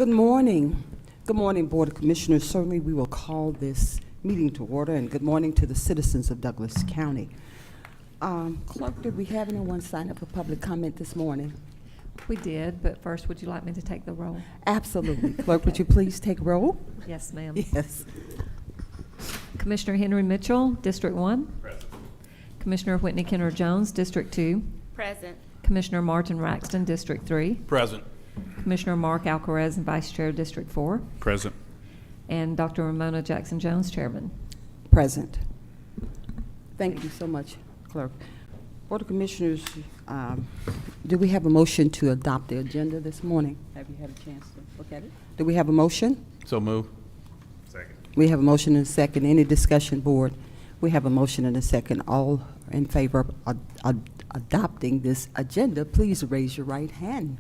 Good morning. Good morning, Board of Commissioners. Certainly we will call this meeting to order, and good morning to the citizens of Douglas County. Clerk, did we have anyone sign up for public comment this morning? We did, but first, would you like me to take the roll? Absolutely. Clerk, would you please take roll? Yes, ma'am. Yes. Commissioner Henry Mitchell, District 1. Present. Commissioner Whitney Kenner Jones, District 2. Present. Commissioner Martin Raxton, District 3. Present. Commissioner Mark Alcaraz, and Vice Chair, District 4. Present. And Dr. Ramona Jackson Jones, Chairman. Present. Thank you so much, Clerk. Board of Commissioners, do we have a motion to adopt the agenda this morning? Have you had a chance to look at it? Do we have a motion? So move. Second. We have a motion and a second. Any discussion, Board? We have a motion and a second. All in favor of adopting this agenda, please raise your right hand.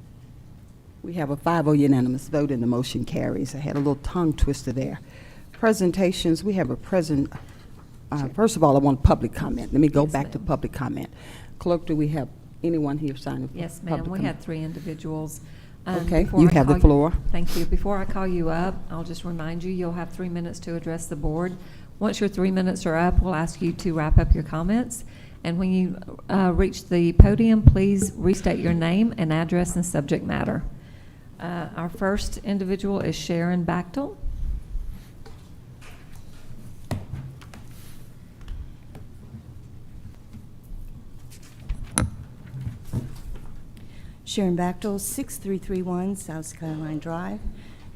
We have a 5-0 unanimous vote and the motion carries. I had a little tongue twister there. Presentations, we have a present. First of all, I want public comment. Let me go Yes, back to ma'am. public comment. Clerk, do we have anyone here signing for Yes, public ma'am. We comment? had 3 individuals. Okay, Before you I have the call floor. Thank you. Before I call you up, I'll just remind you, you'll have 3 minutes to address the board. Once your 3 minutes are up, we'll ask you to wrap up your comments. And when you reach the podium, please restate your name and address and subject matter. Our first individual is Sharon Bachtel. Sharon Bachtel, 6331 South Skyline Drive,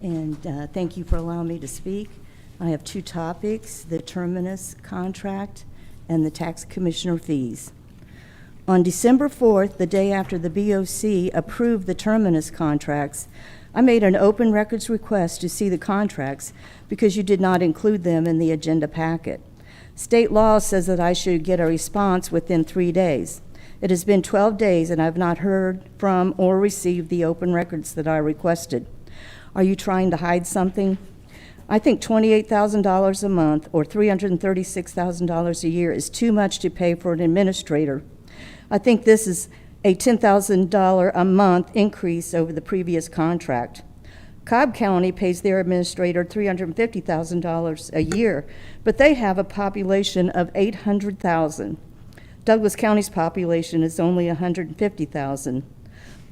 and thank you for allowing me to speak. I have 2 topics, the terminus contract and the tax commissioner fees. On December 4th, the day after the BOC approved the terminus contracts, I made an open records request to see the contracts because you did not include them in the agenda packet. State law says that I should get a response within 3 days. It has been 12 days and I've not heard from or received the open records that I requested. Are you trying to hide something? I think $28,000 a month or $336,000 a year is too much to pay for an administrator. I think this is a $10,000 a month increase over the previous contract. Cobb County pays their administrator $350,000 a year, but they have a population of 800,000. Douglas County's population is only 150,000.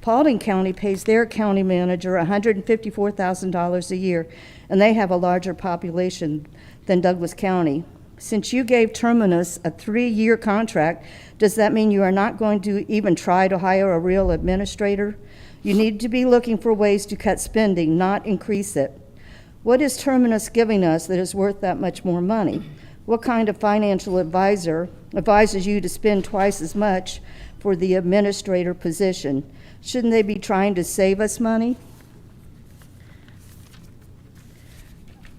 Paulding County pays their county manager $154,000 a year, and they have a larger population than Douglas County. Since you gave Terminus a 3-year contract, does that mean you are not going to even try to hire a real administrator? You need to be looking for ways to cut spending, not increase it. What is Terminus giving us that is worth that much more money? What kind of financial advisor advises you to spend twice as much for the administrator position? Shouldn't they be trying to save us money?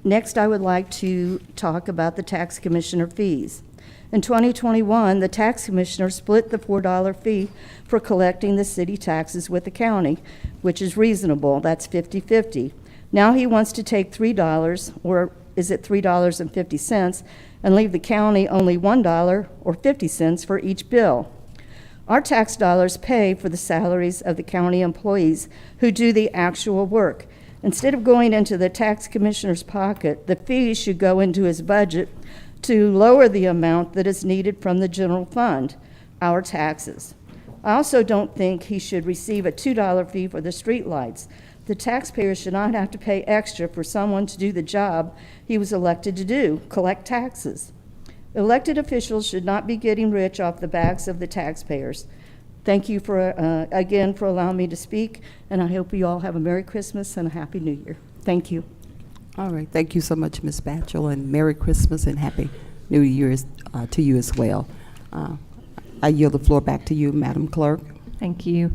Next, I would like to talk about the tax commissioner fees. In 2021, the tax commissioner split the $4 fee for collecting the city taxes with the county, which is reasonable. That's 50-50. Now he wants to take $3, or is it $3.50, and leave the county only $1 or 50 cents for each bill. Our tax dollars pay for the salaries of the county employees who do the actual work. Instead of going into the tax commissioner's pocket, the fees should go into his budget to lower the amount that is needed from the general fund, our taxes. I also don't think he should receive a $2 fee for the street lights. The taxpayer should not have to pay extra for someone to do the job he was elected to do, collect taxes. Elected officials should not be getting rich off the backs of the taxpayers. Thank you again for allowing me to speak, and I hope you all have a Merry Christmas and a Happy New Year. Thank you. All right. Thank you so much, Ms. Batchel, and Merry Christmas and Happy New Year to you as well. I yield the floor back to you, Madam Clerk. Thank you.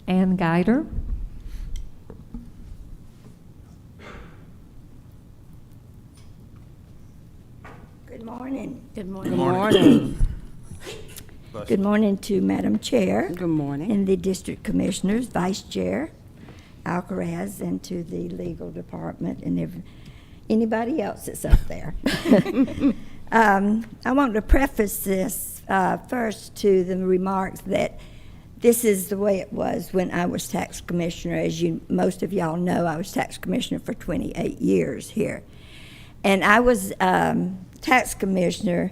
Ann Guider. Good morning. Good morning. Good morning. Good morning to Madam Chair Good morning. and the District Commissioners, Vice Chair Alcaraz, and to the Legal Department and anybody else that's up there. I want to preface this first to the remarks that this is the way it was when I was tax commissioner. As most of y'all know, I was tax commissioner for 28 years here. And I was tax commissioner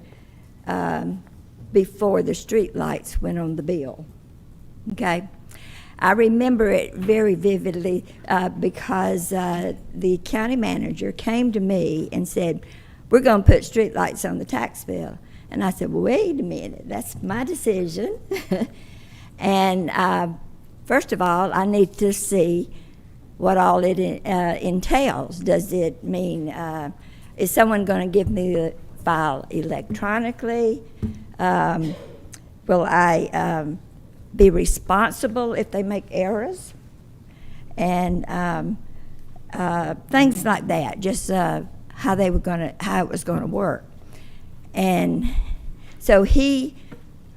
before the street lights went on the bill, okay? I remember it very vividly because the county manager came to me and said, we're going to put street lights on the tax bill. And I said, well, wait a minute, that's my decision. And first of all, I need to see what all it entails. Does it mean, is someone going to give me the file electronically? Will I be responsible if they make errors? And things like that, just how it was going to work. And so he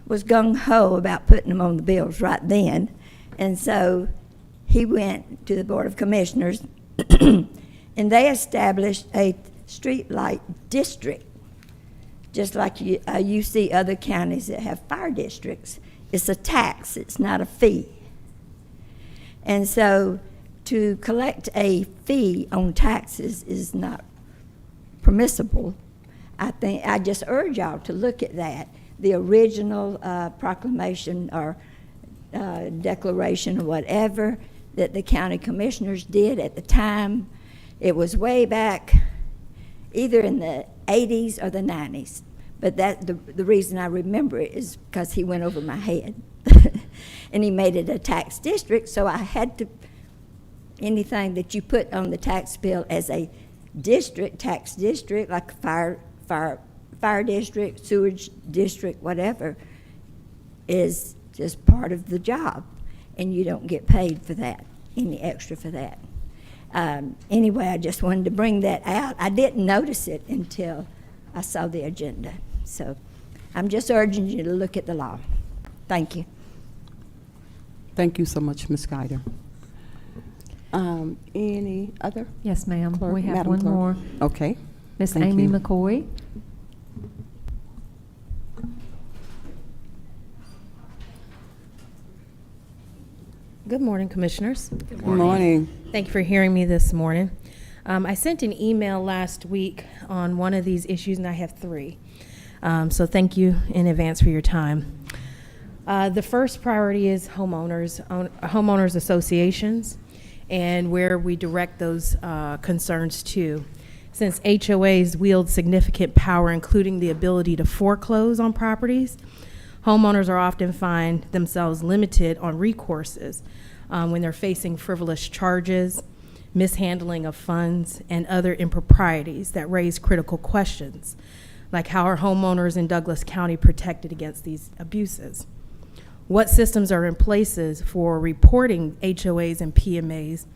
was gung-ho about putting them on the bills right then. And so he went to the Board of Commissioners and they established a street light district, just like you see other counties that have fire districts. It's a tax, it's not a fee. And so to collect a fee on taxes is not permissible. I just urge y'all to look at that. The original proclamation or declaration or whatever that the county commissioners did at the time, it was way back either in the 80s or the 90s. But the reason I remember it is because he went over my head. And he made it a tax district, so I had to, anything that you put on the tax bill as a district, tax district, like a fire district, sewage district, whatever, is just part of the job. And you don't get paid for that, any extra for that. Anyway, I just wanted to bring that out. I didn't notice it until I saw the agenda. So I'm just urging you to look at the law. Thank you. Thank you so much, Ms. Guider. Any other? Yes, ma'am. Clerk, We have Madam one Clerk. more. Okay. Miss Thank Amy you. McCoy. Good morning, Commissioners. Good morning. Thank you for hearing me this morning. I sent an email last week on one of these issues, and I have three. So thank you in advance for your time. The first priority is homeowners associations, and where we direct those concerns to. Since HOAs wield significant power, including the ability to foreclose on properties, homeowners are often find themselves limited on recourses when they're facing frivolous charges, mishandling of funds, and other improprieties that raise critical questions, like how are homeowners in Douglas County protected against these abuses? What systems are in places for reporting HOAs and PMAs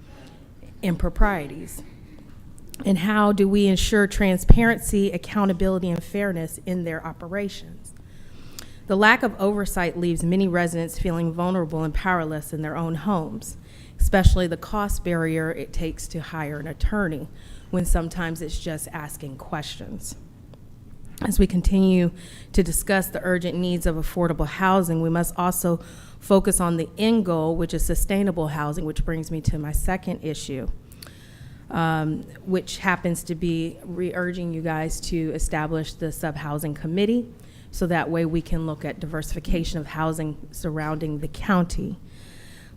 improprieties? And how do we ensure transparency, accountability, and fairness in their operations? The lack of oversight leaves many residents feeling vulnerable and powerless in their own homes, especially the cost barrier it takes to hire an attorney, when sometimes it's just asking questions. As we continue to discuss the urgent needs of affordable housing, we must also focus on the end goal, which is sustainable housing, which brings me to my second issue, which happens to be urging you guys to establish the sub-housing committee, so that way we can look at diversification of housing surrounding the county.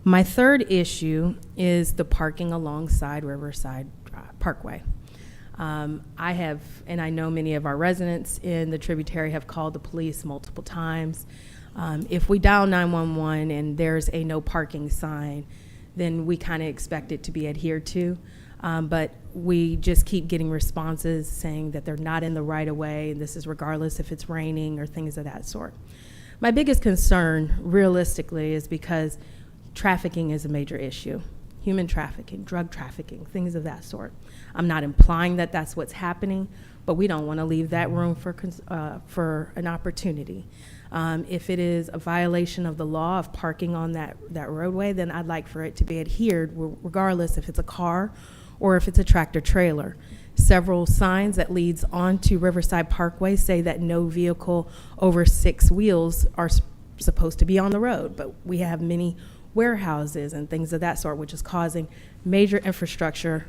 My third issue is the parking alongside Riverside Parkway. I have, and I know many of our residents in the tributary have called the police multiple times. If we dial 911 and there's a no parking sign, then we kind of expect it to be adhered to. But we just keep getting responses saying that they're not in the right of way, and this is regardless if it's raining or things of that sort. My biggest concern, realistically, is because trafficking is a major issue. Human trafficking, drug trafficking, things of that sort. I'm not implying that that's what's happening, but we don't want to leave that room for an opportunity. If it is a violation of the law of parking on that roadway, then I'd like for it to be adhered, regardless if it's a car or if it's a tractor trailer. Several signs that leads onto Riverside Parkway say that no vehicle over 6 wheels are supposed to be on the road, but we have many warehouses and things of that sort, which is causing major infrastructure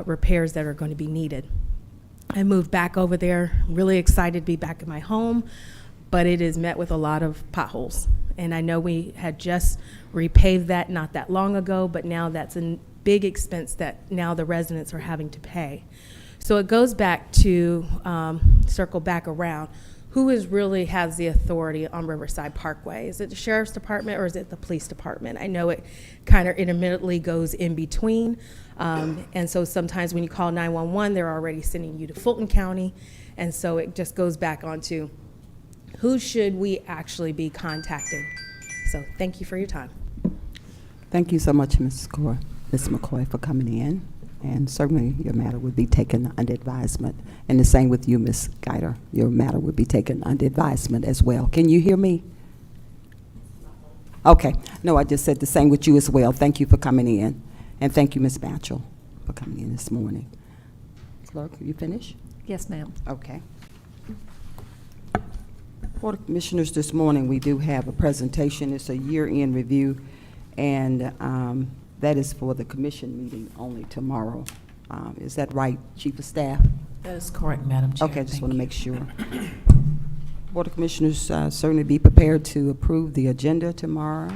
repairs that are going to be needed. I moved back over there, really excited to be back in my home, but it is met with a lot of potholes. And I know we had just repaved that not that long ago, but now that's a big expense that now the residents are having to pay. So it goes back to, circle back around, who really has the authority on Riverside Parkway? Is it the Sheriff's Department or is it the Police Department? I know it kind of intermittently goes in between. And so sometimes when you call 911, they're already sending you to Fulton County. And so it just goes back onto who should we actually be contacting? So thank you for your time. Thank you so much, Ms. McCoy, for coming in. And certainly your matter would be taken under advisement. And the same with you, Ms. Guider. Your matter would be taken under advisement as well. Can you hear me? Okay. No, I just said the same with you as well. Thank you for coming in. And thank you, Ms. Batchel, for coming in this morning. Clerk, are you finished? Yes, ma'am. Okay. Board of Commissioners, this morning we do have a presentation. It's a year-end review, and that is for the commission meeting only tomorrow. Is that right, Chief of Staff? That is correct, Madam Chair. Okay, I just Thank want to you. make sure. Board of Commissioners certainly be prepared to approve the agenda tomorrow,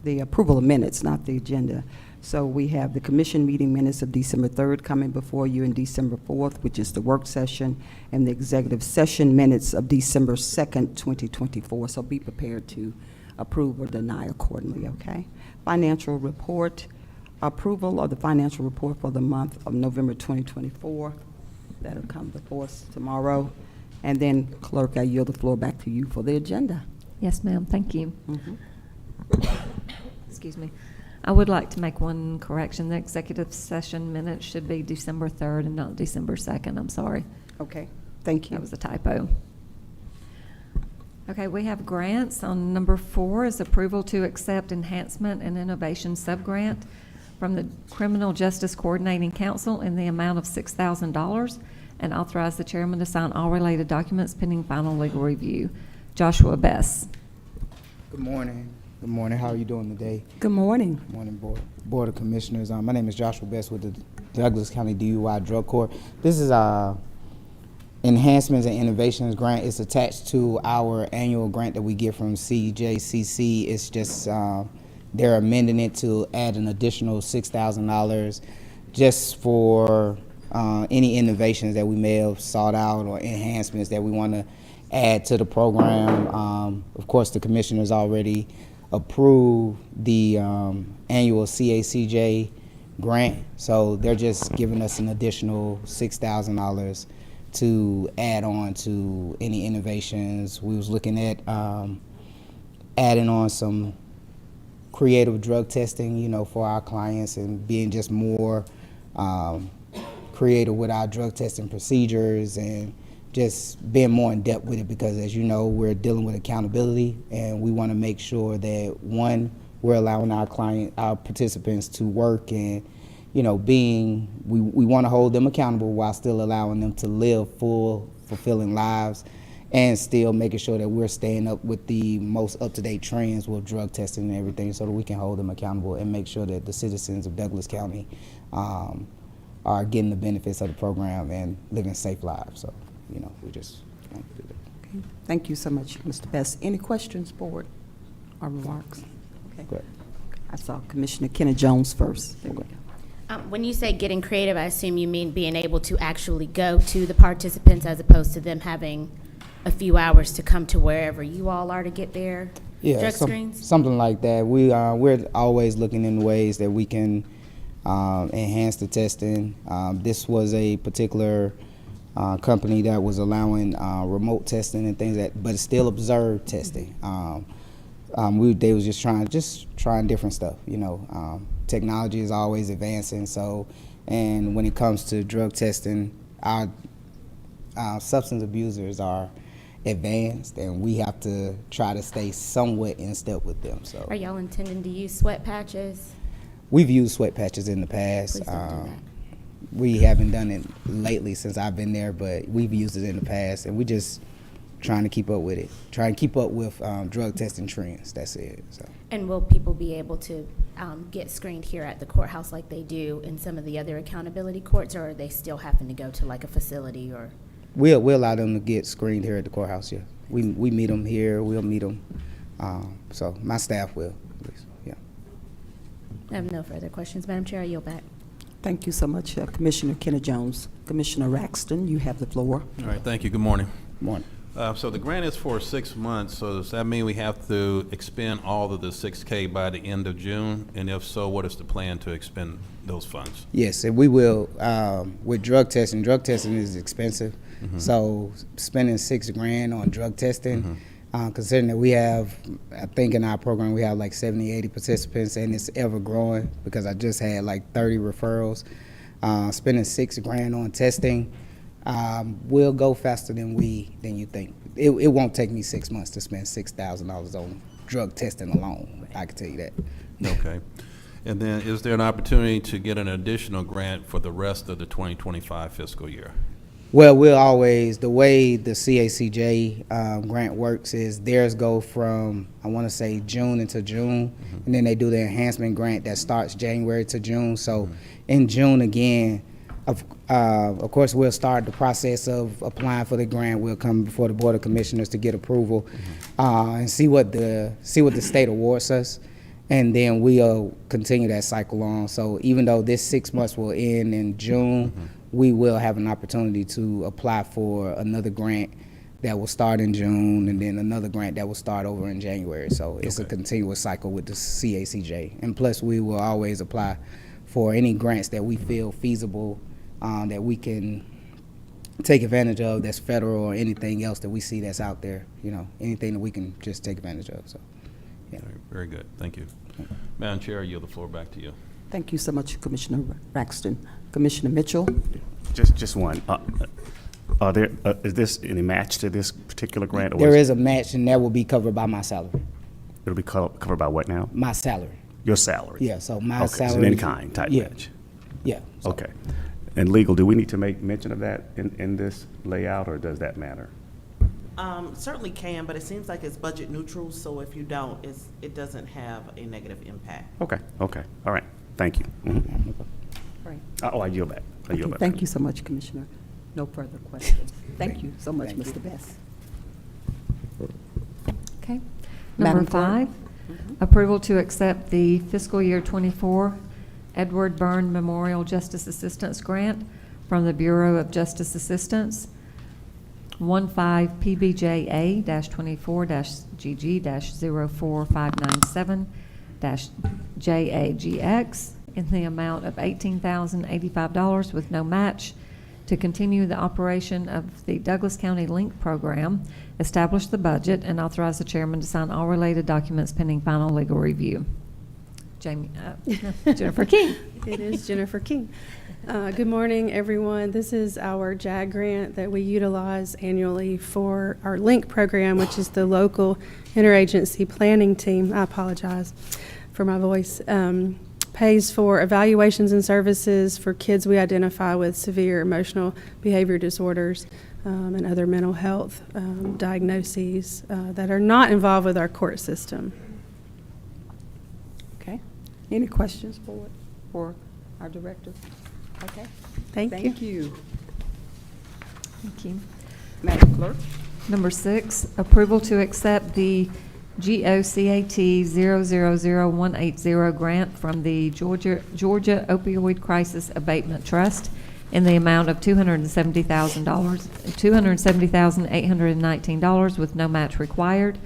the approval of minutes, not the agenda. So we have the commission meeting minutes of December 3rd coming before you, and December 4th, which is the work session, and the executive session minutes of December 2nd, 2024. So be prepared to approve or deny accordingly, okay? Financial report, approval of the financial report for the month of November 2024. That'll come before us tomorrow. And then, Clerk, I yield the floor back to you for the agenda. Yes, ma'am. Thank you. Mhm. Excuse me. I would like to make one correction. The executive session minutes should be December 3rd and not December 2nd. I'm sorry. Okay, thank you. That was a typo. Okay, we have grants. On number 4 is approval to accept enhancement and innovation subgrant from the Criminal Justice Coordinating Council in the amount of $6,000 and authorize the chairman to sign all related documents pending final legal review. Joshua Bess. Good morning. Good morning. How are you doing today? Good morning. Morning, Board of Commissioners. My name is Joshua Best with the Douglas County DUI Drug Court. This is Enhancements and Innovations Grant. It's attached to our annual grant that we get from CJCC. It's just they're amending it to add an additional $6,000 just for any innovations that we may have sought out or enhancements that we want to add to the program. Of course, the commissioners already approved the annual CACJ grant, so they're just giving us an additional $6,000 to add on to any innovations. We was looking at adding on some creative drug testing, you know, for our clients and being just more creative with our drug testing procedures and just being more in depth with it, because as you know, we're dealing with accountability and we want to make sure that, one, we're allowing our participants to work, and you know, we want to hold them accountable while still allowing them to live full, fulfilling lives, and still making sure that we're staying up with the most up-to-date trends with drug testing and everything, so that we can hold them accountable and make sure that the citizens of Douglas County are getting the benefits of the program and living safe lives. So, you know, we just want to do that. Okay. Thank you so much, Mr. Best. Any questions, board, or remarks? Okay. Good. I saw Commissioner Kenneth Jones first. There we go. When you say getting creative, I assume you mean being able to actually go to the participants as opposed to them having a few hours to come to wherever you all are to get their drug screens? Something like that. We're always looking in ways that we can enhance the testing. This was a particular company that was allowing remote testing and things but it's still observed testing. They was just trying different stuff, you know. Technology is always advancing, and when it comes to drug testing, our substance abusers are advanced, and we have to try to stay somewhat in step with them. So, Are y'all intending to use sweat patches? we've used sweat patches in the past. Please don't do that. We haven't done it lately since I've been there, but we've used it in the past, and we just trying to keep up with it, trying to keep up with drug testing trends. That's it. So. And will people be able to get screened here at the courthouse like they do in some of the other accountability courts, or are they still having to go to like a facility or? We'll allow them to get screened here at the courthouse. Yeah, we meet them here. We'll meet them. So my staff will. Yeah. I have no further questions, Madam Chair. I yield back. Thank you so much, Commissioner Kenna Jones. Commissioner Raxton, you have the floor. All right, thank you. Good morning. Morning. So the grant is for 6 months, so does that mean we have to expend all of the $6K by the end of June? And if so, what is the plan to expend those funds? Yes, and we will. With drug testing is expensive. So spending $6,000 on drug testing, considering that we have, I think in our program we have like 70, 80 participants, and it's ever growing because I just had like 30 referrals. Spending $6,000 on testing will go faster than you think. It won't take me 6 months to spend $6,000 on drug testing alone. I can tell you that. Okay. And then is there an opportunity to get an additional grant for the rest of the 2025 fiscal year? Well, we'll always, the way the CACJ grant works is theirs go from, I want to say June into June, and then they do the enhancement grant that starts January to June. So in June again, of course, we'll start the process of applying for the grant. We'll come before the Board of Commissioners to get approval and see what the state awards us, and then we'll continue that cycle on. So even though this 6 months will end in June, we will have an opportunity to apply for another grant that will start in June, and then another grant that will start over in January. So it's a continuous cycle with the CACJ. And plus, we will always apply for any grants that we feel feasible, that we can take advantage of, that's federal, or anything else that we see that's out there, anything that we can just take advantage of. So, yeah. All right, very good. Thank you. Madam Chair, I yield the floor back to you. Thank you so much, Commissioner Raxton. Commissioner Mitchell? Just one. Is this any match to this particular grant? Or There is a match, and that will be covered by my salary. It'll be covered by what now? My salary. Your salary? Yeah, so my Okay, salary. it's an in-kind type match. Yeah. So. Okay. And legal, do we need to make mention of that in this layout, or does that matter? Certainly can, but it seems like it's budget neutral, so if you don't, it doesn't have a negative impact. Okay, all right. Thank you. Right. I yield back. Okay, thank you so much, Commissioner. No further questions. Thank you so much, Mr. Best. Okay. Madam Number Clerk? 5, approval to accept the fiscal year '24 Edward Byrne Memorial Justice Assistance Grant from the Bureau of Justice Assistance, 15PBJA-24-GG-04597-JAGX in the amount of $18,085 with no match to continue the operation of the Douglas County Link Program, establish the budget, and authorize the chairman to sign all related documents pending final legal review. Jennifer King. It is Jennifer King. Good morning, everyone. This is our JAG grant that we utilize annually for our LINK program, which is the local interagency planning team. I apologize for my voice. Pays for evaluations and services for kids we identify with severe emotional behavior disorders and other mental health diagnoses that are not involved with our court system. Okay. Any questions for our director? Okay. Thank you. Thank you. Thank you. Madam Clerk? Number 6, approval to accept the GOCAT 000180 grant from the Georgia Opioid Crisis Abatement Trust in the amount of $270,819 with no match required.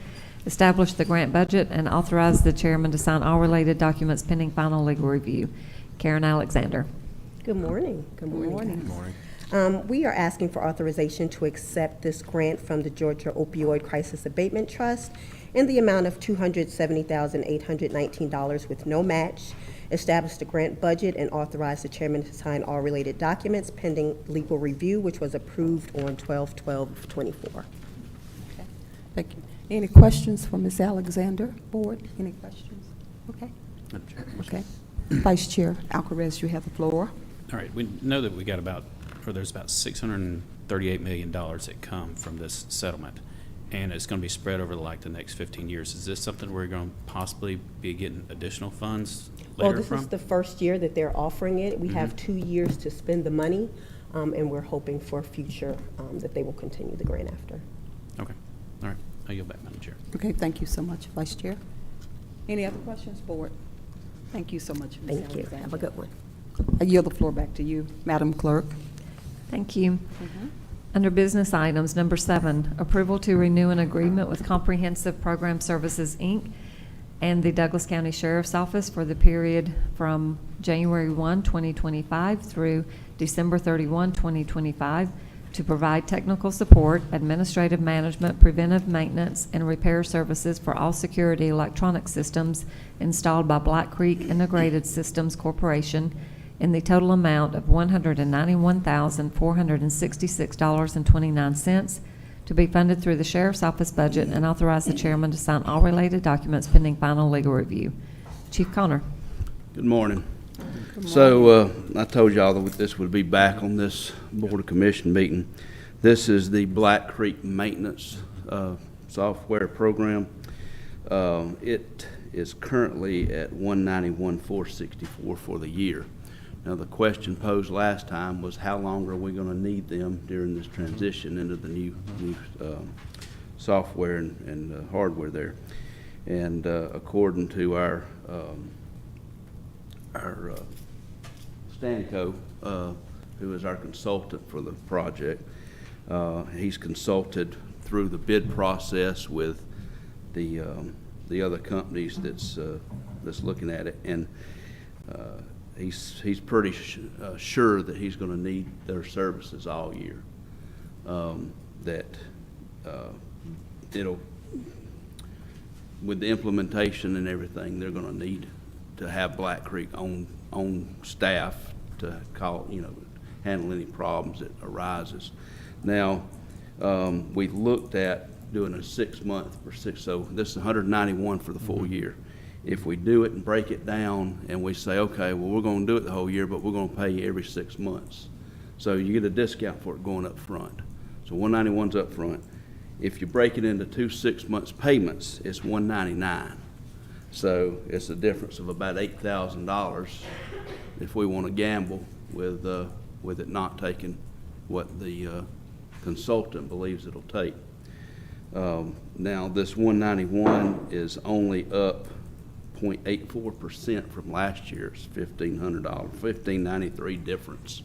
Establish the grant budget and authorize the chairman to sign all related documents pending final legal review. Karen Alexander. Good morning. Good morning. Good morning. We are asking for authorization to accept this grant from the Georgia Opioid Crisis Abatement Trust in the amount of $270,819 with no match. Establish the grant budget and authorize the chairman to sign all related documents pending legal review, which was approved on 12/12/24. Okay. Thank you. Any questions for Ms. Alexander? Board, any questions? Okay. Okay. Vice Chair Alcaraz, you have the floor. All right, we know that there's about $638 million that come from this settlement. and it's going to be spread over like the next 15 years. Is this something we're going to possibly be getting additional funds Well, later this from? is the first year that they're offering it. We have Mhm. 2 years to spend the money, and we're hoping for future that they will continue the grant after. Okay, all right. I yield back, Madam Chair. Okay, thank you so much, Vice Chair. Any other questions, Board? Thank you so much, Ms. Thank you. Alexander. Have a good one. I yield the floor back to you, Madam Clerk. Thank you. Under business items, number 7, approval to renew an agreement with Comprehensive Program Services, Inc. and the Douglas County Sheriff's Office for the period from January 1, 2025 through December 31, 2025 to provide technical support, administrative management, preventive maintenance, and repair services for all security electronic systems installed by Black Creek Integrated Systems Corporation in the total amount of $191,466.29 to be funded through the Sheriff's Office budget, and authorize the chairman to sign all related documents pending final legal review. Chief Connor. Good morning. So I told y'all that this would be back on this Board of Commission meeting. This is the Black Creek Maintenance software program. It is currently at $191,464 for the year. Now, the question posed last time was how long are we going to need them during this transition into the new software and hardware there. And according to our Stanco, who is our consultant for the project, he's consulted through the bid process with the other companies that's looking at it, and he's pretty sure that he's going to need their services all year. That it'll, with the implementation and everything, they're going to need to have Black Creek on staff to call, handle any problems that arises. Now, we looked at doing a 6 month for six, so this is 191 for the full year. If we do it and break it down and we say, okay, well, we're going to do it the whole year, but we're going to pay you every 6 months. So you get a discount for it going up front. So 191's up front. If you break it into 2 6 months payments, it's 199. So it's a difference of about $8,000 if we want to gamble with it not taking what the consultant believes it'll take. Now this 191 is only up 0.84% from last year's $1,500, $1,593 difference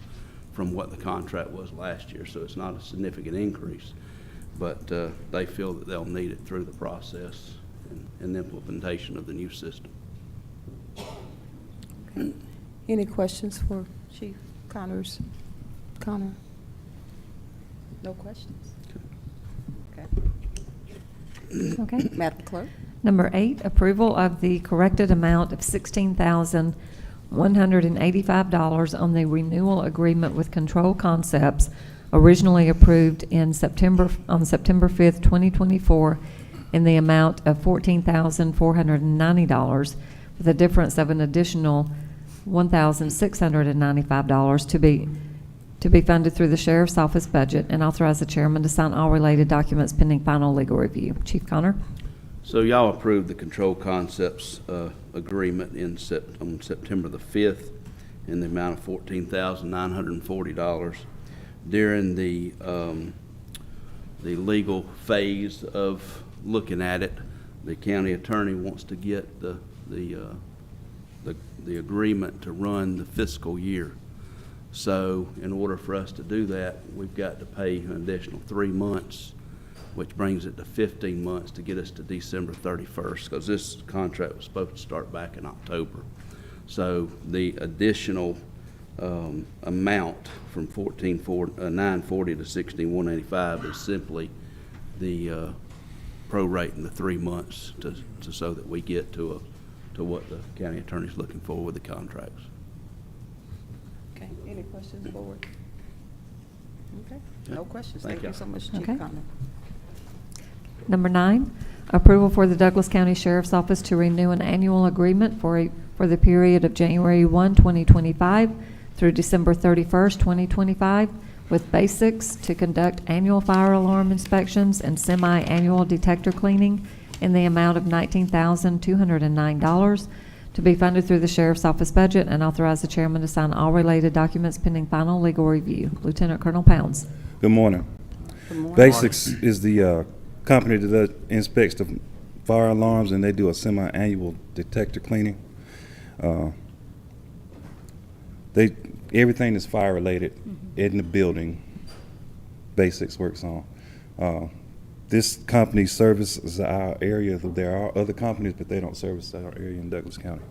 from what the contract was last year. So it's not a significant increase, but they feel that they'll need it through the process and the implementation of the new system. Okay. Any questions for Chief Connor? No questions? Okay. Okay. Madam Clerk? Number 8, approval of the corrected amount of $16,185 on the renewal agreement with Control Concepts, originally approved on September 5th, 2024, in the amount of $14,490, with a difference of an additional $1,695 to be funded through the Sheriff's Office budget, and authorize the chairman to sign all related documents pending final legal review. Chief Connor. So y'all approved the Control Concepts agreement on September the 5th in the amount of $14,940. During the legal phase of looking at it, the county attorney wants to get the agreement to run the fiscal year. So in order for us to do that, we've got to pay an additional 3 months, which brings it to 15 months to get us to December 31st, because this contract was supposed to start back in October. So the additional amount from $14,940 to $16,185 is simply the prorating the 3 months so that we get to what the county attorney's looking for with the contracts. Okay. Any questions, Board? Okay. No questions. Thank Thank you you. so much, Chief Okay. Connor. Number 9, approval for the Douglas County Sheriff's Office to renew an annual agreement for the period of January 1, 2025 through December 31st, 2025 with Basics to conduct annual fire alarm inspections and semi-annual detector cleaning in the amount of $19,209 to be funded through the Sheriff's Office budget, and authorize the chairman to sign all related documents pending final legal review. Lieutenant Colonel Pounds. Good morning. Good morning. Basics is the company that inspects the fire alarms, and they do a semi-annual detector cleaning. Everything is fire related in the building. Basics works on. This company services our area. There are other companies, but they don't service our area in Douglas County.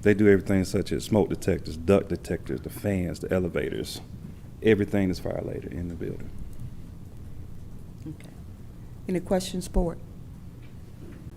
They do everything such as smoke detectors, duct detectors, the fans, the elevators. Everything is fire related in the building. Okay. Any questions, board?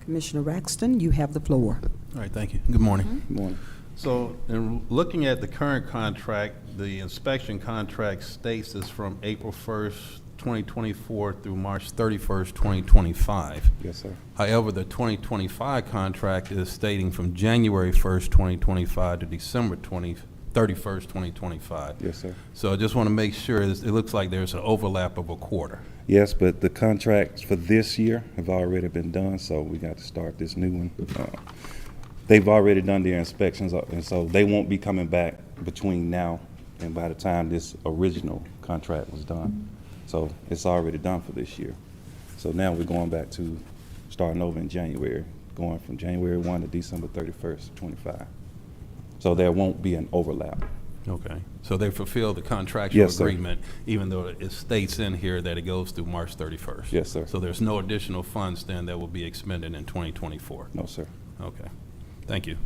Commissioner Raxton, you have the floor. All right, thank you. Good morning. Good morning. So, in looking at the current contract, the inspection contract states is from April 1st, 2024 through March 31st, 2025. Yes, sir. However, the 2025 contract is stating from January 1st, 2025 to December 31st, 2025. Yes, sir. So I just want to make sure, it looks like there's an overlap of a quarter. Yes, but the contracts for this year have already been done, so we got to start this new one. They've already done their inspections, and so they won't be coming back between now and by the time this original contract was done. So it's already done for this year. So now we're going back to starting over in January, going from January 1 to December 31st, 25. So there won't be an overlap. Okay. So they fulfill the contractual Yes, sir. agreement, even though it states in here that it goes through March 31st? Yes, sir. So there's no additional funds then that will be expended in 2024? No, sir. Okay. Thank you.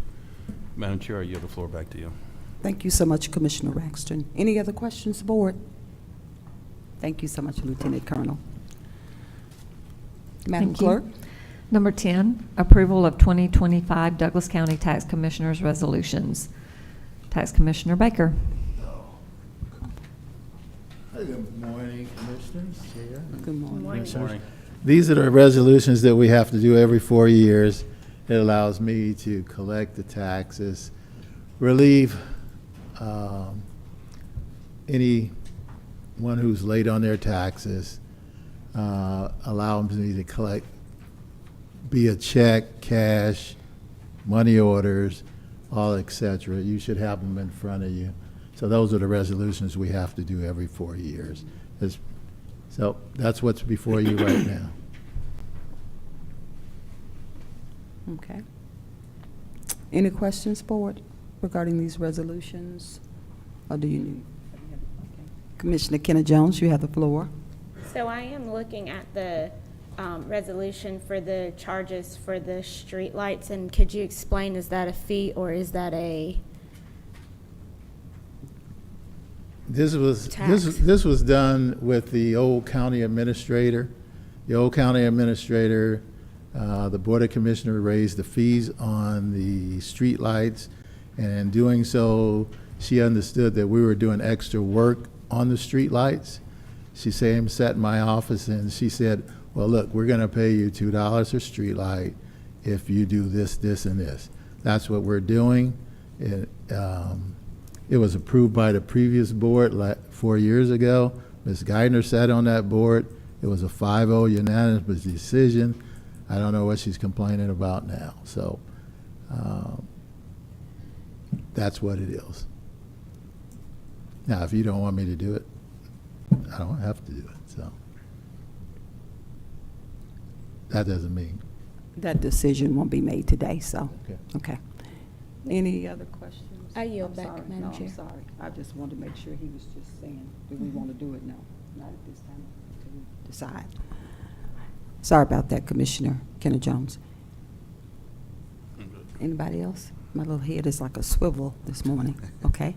Madam Chair, I yield the floor back to you. Thank you so much, Commissioner Raxton. Any other questions, board? Thank you so much, Lieutenant Colonel. Madam Thank you. Clerk? Number 10, approval of 2025 Douglas County Tax Commissioners resolutions. Tax Commissioner Baker. Good morning, Commissioners, Chair. Good morning. Good morning. These are the resolutions that we have to do every 4 years. It allows me to collect the taxes, relieve anyone who's late on their taxes, allow me to collect, be a check, cash, money orders, all et cetera. You should have them in front of you. So those are the resolutions we have to do every 4 years. So that's what's before you right now. Okay. Any questions, board, regarding these resolutions? Or do you need? Okay. Commissioner Kenna Jones, you have the floor. So I am looking at the resolution for the charges for the streetlights, and could you explain, is that a fee or is that a This was tax? this was done with the old county administrator. The old county administrator, the Board of Commissioners raised the fees on the streetlights, and in doing so, she understood that we were doing extra work on the streetlights. She sat in my office and she said, well, look, we're going to pay you $2 a streetlight if you do this, this, and this. That's what we're doing. It was approved by the previous board 4 years ago. Ms. Geithner sat on that board. It was a 5-0 unanimous decision. I don't know what she's complaining about now. So that's what it is. Now, if you don't want me to do it, I don't have to do it. So that doesn't mean. That decision won't be made today, so. Okay. Okay. Any other questions? I yield I'm back, sorry. Madam No, Chair. I'm sorry. I just wanted to make sure he was just saying, do we want to do it? No, not at this time, until we decide. Sorry about that, Commissioner Kenna Jones. Anybody else? My little head is like a swivel this morning, okay?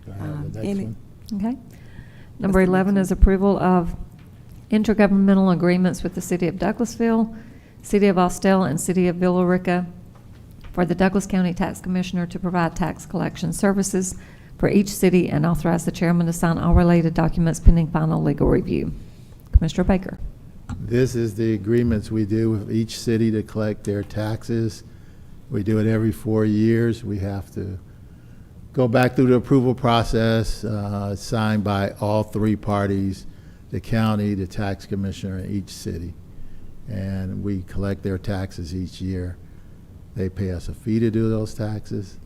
Do I have the next Any- one? Okay. Number 11 is approval of intergovernmental agreements with the City of Douglasville, City of Austell, and City of Villa Rica for the Douglas County Tax Commissioner to provide tax collection services for each city, and authorize the chairman to sign all related documents pending final legal review. Commissioner Baker. This is the agreements we do with each city to collect their taxes. We do it every 4 years. We have to go back through the approval process, signed by all three parties, the county, the tax commissioner, and each city. And we collect their taxes each year. They pay us a fee to do those taxes.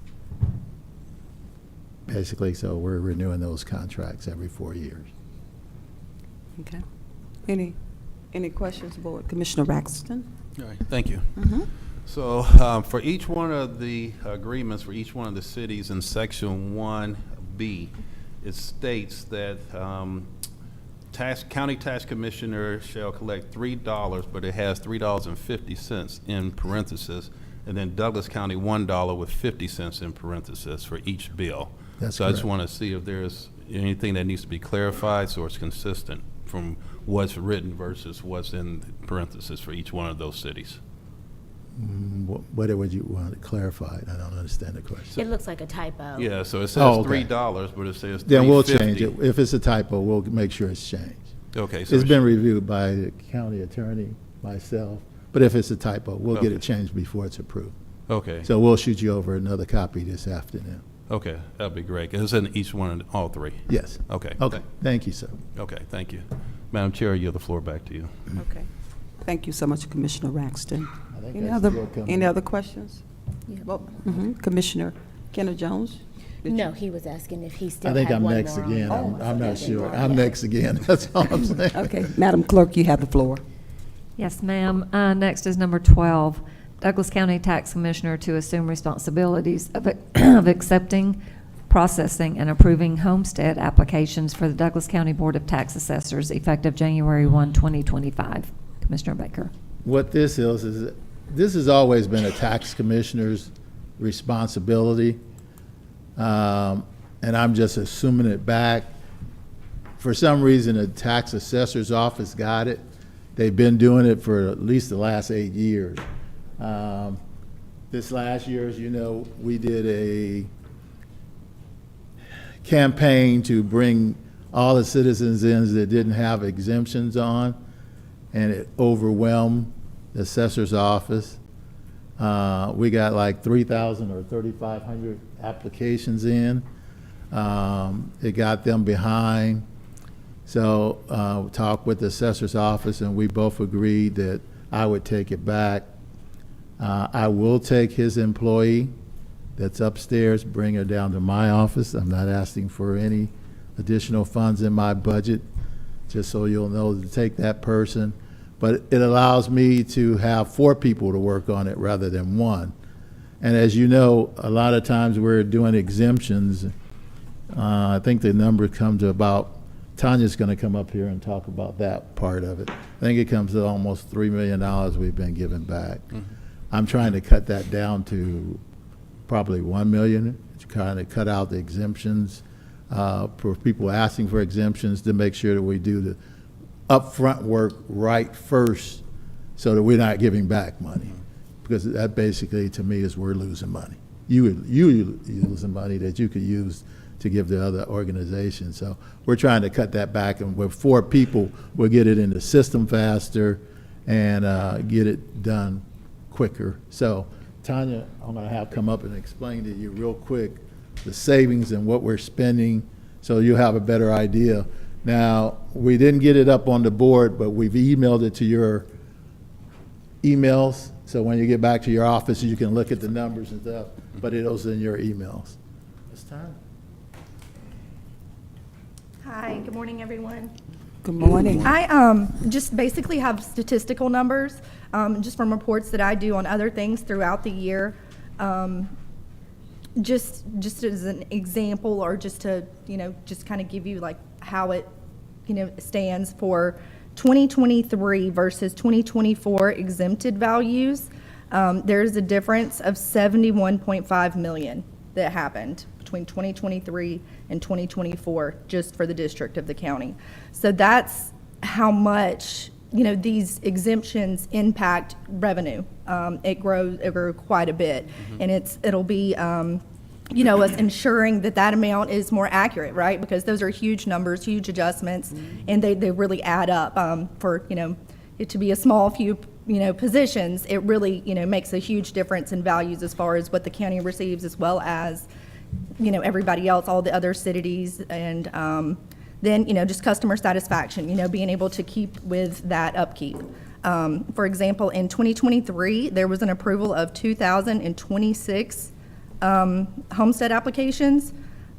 Basically, so we're renewing those contracts every 4 years. Okay. Any questions, Board? Commissioner Braxton? All right, thank you. Mhm. So for each one of the agreements for each one of the cities in Section 1B, it states that county tax commissioner shall collect $3, but it has $3.50 in parentheses, and then Douglas County $1 with 50 cents in parentheses for each bill. That's so I just correct. want to see if there's anything that needs to be clarified so it's consistent from what's written versus what's in parentheses for each one of those cities. What would you want clarified? I don't understand the question. It looks like a typo. Yeah, so it says Oh, okay. $3, but it says Then we'll $3.50. change it. If it's a typo, we'll make sure it's changed. Okay, so It's been reviewed by the county attorney, myself, but if it's a typo, we'll get Okay. it changed before it's approved. Okay. So we'll shoot you over another copy this afternoon. Okay, that'd be great. 'Cause it's in each one, all three. Yes. Okay. Okay, thank you, sir. Okay, thank you. Madam Chair, I yield the floor back to you. Okay. Thank you so much, Commissioner Raxton. I think Any that's other, still coming. any other questions? Commissioner Kenner Jones? Did No, he was asking if he still I think had I'm one next more on. again. Oh, I'm not okay. sure. I'm next again. That's all I'm saying. Okay, Madam Clerk, you have the floor. Yes, ma'am. Next is number 12, Douglas County Tax Commissioner to assume responsibilities of accepting, processing, and approving homestead applications for the Douglas County Board of Tax Assessors effective January 1, 2025. Commissioner Baker. What this is this has always been a tax commissioner's responsibility, and I'm just assuming it back. For some reason, the tax assessor's office got it. They've been doing it for at least the last 8 years. This last year, as you know, we did a campaign to bring all the citizens in that didn't have exemptions on, and it overwhelmed the assessor's office. We got like 3,000 or 3,500 applications in. It got them behind. So talked with the assessor's office, and we both agreed that I would take it back. I will take his employee that's upstairs, bring her down to my office. I'm not asking for any additional funds in my budget, just so you'll know to take that person. But it allows me to have 4 people to work on it rather than 1. And as you know, a lot of times we're doing exemptions. I think the number comes to about, Tanya's going to come up here and talk about that part of it. I think it comes to almost $3 million we've been giving back. I'm trying to cut that down to probably 1 million, to kind of cut out the exemptions for people asking for exemptions, to make sure that we do the upfront work right first, so that we're not giving back money, because that basically, to me, is we're losing money. You losing money that you could use to give to other organizations. So we're trying to cut that back, and with 4 people, we'll get it in the system faster and get it done quicker. So Tanya, I'm going to have come up and explain to you real quick the savings and what we're spending, so you'll have a better idea. Now, we didn't get it up on the board, but we've emailed it to your emails. So when you get back to your office, you can look at the numbers and stuff, but it's in your emails. It's time. Hi, good morning, everyone. Good morning. I just basically have statistical numbers, just from reports that I do on other things throughout the year. Just as an example, or just to, just kind of give you like how it, stands for 2023 versus 2024 exempted values. There's a difference of 71.5 million that happened between 2023 and 2024, just for the district of the county. So that's how much, these exemptions impact revenue. It grew quite a bit, and it'll be, us ensuring that amount is more accurate, right? Because those are huge numbers, huge adjustments, and they really add up. For it to be a small few positions, it really makes a huge difference in values as far as what the county receives, as well as everybody else, all the other cities, and then, just customer satisfaction, being able to keep with that upkeep. For example, in 2023, there was an approval of 2,026 homestead applications.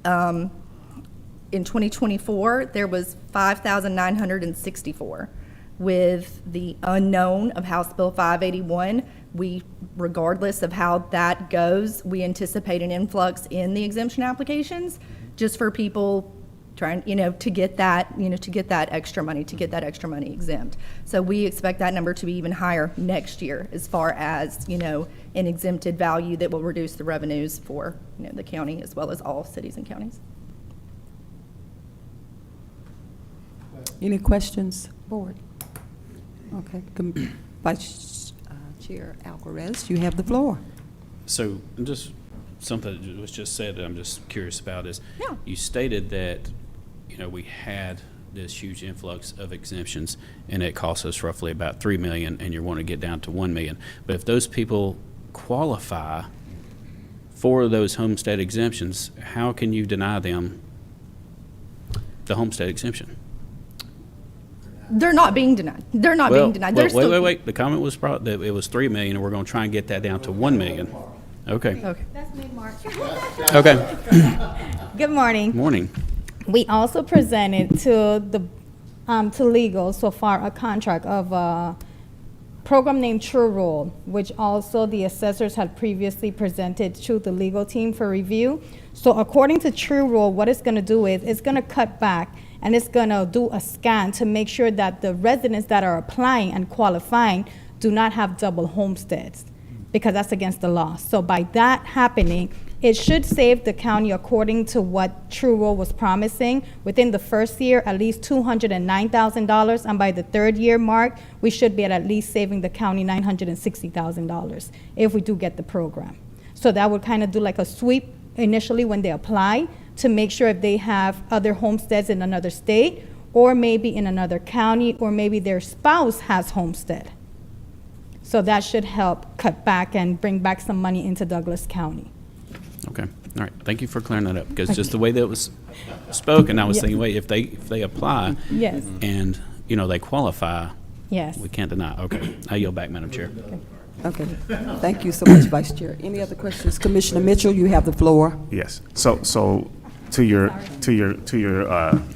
In 2024, there was 5,964. With the unknown of House Bill 581, regardless of how that goes, we anticipate an influx in the exemption applications, just for people trying, to get that, to get that extra money, exempt. So we expect that number to be even higher next year, as far as, an exempted value that will reduce the revenues for, the county, as well as all cities and counties. Any questions, board? Okay, Vice Chair Alvarez, you have the floor. So just something that was just said that I'm just curious about is, Yeah. you stated that, we had this huge influx of exemptions and it cost us roughly about $3 million, and you want to get down to $1 million. But if those people qualify for those homestead exemptions, how can you deny them the homestead exemption? They're not being denied. They're not being denied. They're still. Wait. The comment was brought that it was $3 million, and we're going to try and get that down to $1 million. Okay. Okay. That's me, Mark. Okay. Good morning. Morning. We also presented to to legal so far a contract of a program named True Rule, which also the assessors had previously presented to the legal team for review. So according to True Rule, what it's going to do is it's going to cut back and it's going to do a scan to make sure that the residents that are applying and qualifying do not have double homesteads, because that's against the law. So by that happening, it should save the county, according to what True Rule was promising, within the first year, at least $209,000, and by the third year mark, we should be at least saving the county $960,000 if we do get the program. So that would kind of do like a sweep initially when they apply, to make sure if they have other homesteads in another state, or maybe in another county, or maybe their spouse has homestead. So that should help cut back and bring back some money into Douglas County. Okay. All right. Thank you for clearing that up, because just the way that it was spoken, I was thinking, wait, if they apply Yes. and, they qualify, Yes. we can't deny. Okay. I yield back, Madam Chair. Okay, thank you so much, Vice Chair. Any other questions? Commissioner Mitchell, you have the floor. Yes. So to your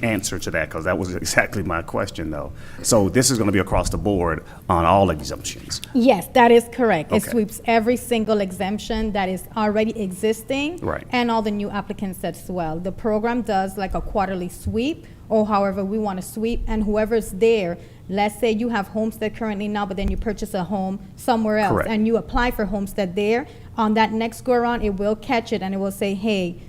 answer to that, because that was exactly my question, though. So this is going to be across the board on all exemptions. Yes, that is correct. It Okay. sweeps every single exemption that is already existing. Right. And all the new applicants as well. The program does like a quarterly sweep, or however we want to sweep, and whoever's there, let's say you have homestead currently now, but then you purchase a home somewhere else. Correct. And you apply for homestead there, on that next go around, it will catch it and it will say, hey,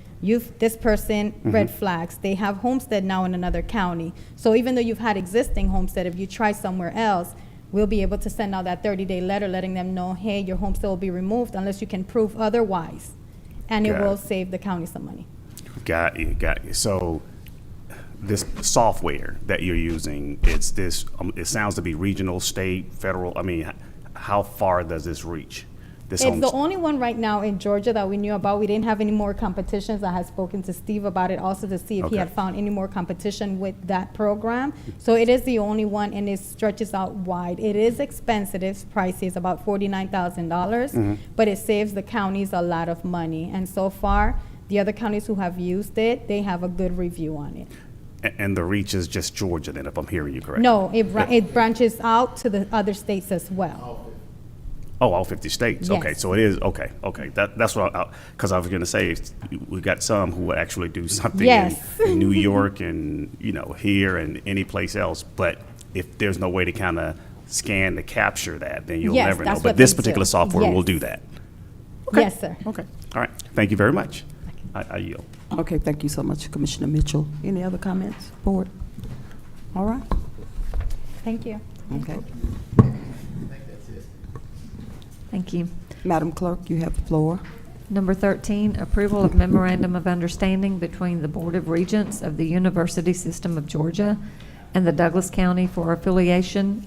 this person, red flags, they have homestead now in another county. So even though you've had existing homestead, if you try somewhere else, we'll be able to send out that 30-day letter letting them know, hey, your homestead will be removed unless you can prove otherwise. And it Got will it. save the county some money. Got you. So this software that you're using, it's this. It sounds to be regional, state, federal. I mean, how far does this reach? This It's the only one right now in Georgia that we knew about. We didn't have any more competitions. I had spoken to Steve about it also to see if he Okay. had found any more competition with that program. So it is the only one, and it stretches out wide. It is expensive. It's pricey. It's about $49,000, but it saves the counties a lot of money. And so far, the other counties who have used it, they have a good review on it. And the reach is just Georgia, then, if I'm hearing you correctly. No, it branches out to the other states as well. Oh, all 50 states. Okay, Yes. so it is okay. That's what because I was going to say we got some who actually do something Yes. in New York and here and any place else. But if there's no way to kind of scan to capture that, then you'll Yes, never know. that's But what this they particular do. software will Yes. do that. Yes, sir. Okay. All right. Thank you very much. I yield. Okay, thank you so much, Commissioner Mitchell. Any other comments, board? All right, Thank you. okay. Thank you. Madam Clerk, you have the floor. Number 13, approval of memorandum of understanding between the Board of Regents of the University System of Georgia and the Douglas County for affiliation,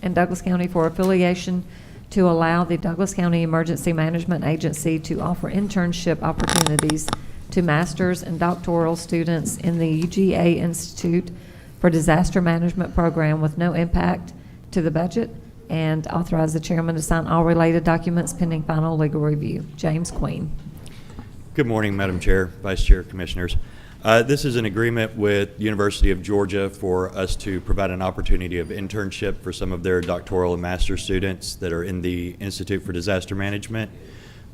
to allow the Douglas County Emergency Management Agency to offer internship opportunities to master's and doctoral students in the UGA Institute for Disaster Management Program with no impact to the budget, and authorize the chairman to sign all related documents pending final legal review. James Queen. Good morning, Madam Chair, Vice Chair, Commissioners. This is an agreement with University of Georgia for us to provide an opportunity of internship for some of their doctoral and master's students that are in the Institute for Disaster Management.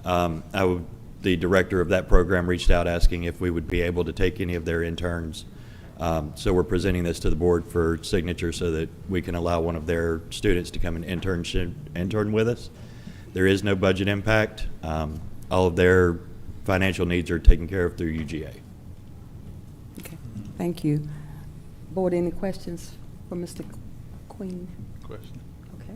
The director of that program reached out asking if we would be able to take any of their interns. So we're presenting this to the board for signature so that we can allow one of their students to come and intern with us. There is no budget impact. All of their financial needs are taken care of through UGA. Okay, thank you. Board, any questions for Mr. Queen? Question. Okay.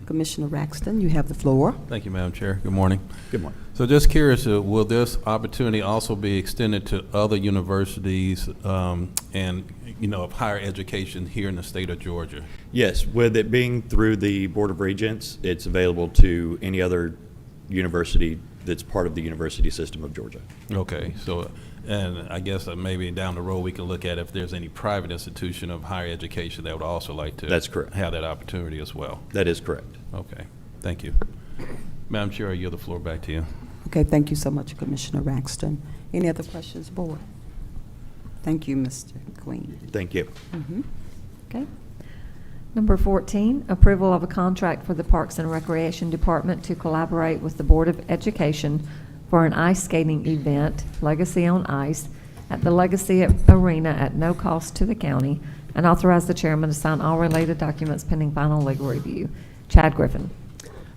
Commissioner Raxton, you have the floor. Thank you, Madam Chair. Good morning. Good morning. So just curious, will this opportunity also be extended to other universities and, of higher education here in the state of Georgia? Yes, with it being through the Board of Regents, it's available to any other university that's part of the university system of Georgia. Okay, so, and I guess maybe down the road we can look at if there's any private institution of higher education that would also like to That's correct. have that opportunity as well. That is correct. Okay, thank you. Madam Chair, I yield the floor back to you. Okay, thank you so much, Commissioner Raxton. Any other questions, board? Thank you, Mr. Queen. Thank you. Okay. Number 14, approval of a contract for the Parks and Recreation Department to collaborate with the Board of Education for an ice skating event, Legacy on Ice, at the Legacy Arena at no cost to the county, and authorize the chairman to sign all related documents pending final legal review. Chad Griffin.